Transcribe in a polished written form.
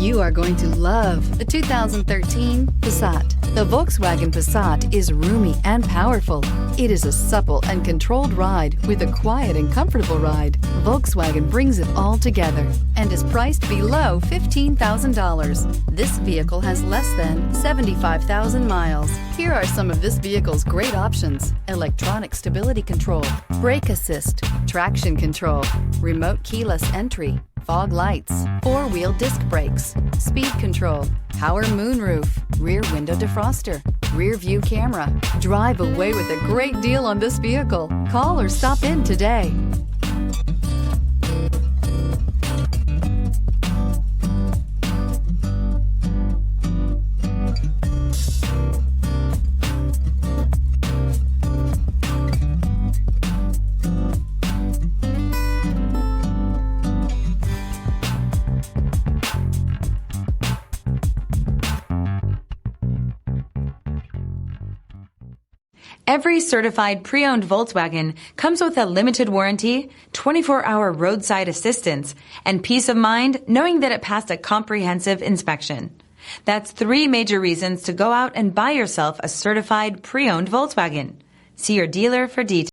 You are going to love the 2013 Passat. The Volkswagen Passat is roomy and powerful. It is a supple and controlled ride with a quiet and comfortable ride. Volkswagen brings it all together and is priced below $15,000. This vehicle has less than 75,000 miles. Here are some of this vehicle's great options: electronic stability control, brake assist, traction control, remote keyless entry, fog lights, four-wheel disc brakes, speed control, power moonroof, rear window defroster, rear view camera. Drive away with a great deal on this vehicle. Call or stop in today. Every certified pre-owned Volkswagen comes with a limited warranty, 24-hour roadside assistance, and peace of mind knowing that it passed a comprehensive inspection. That's 3 major reasons to go out and buy yourself a certified pre-owned Volkswagen. See your dealer for details.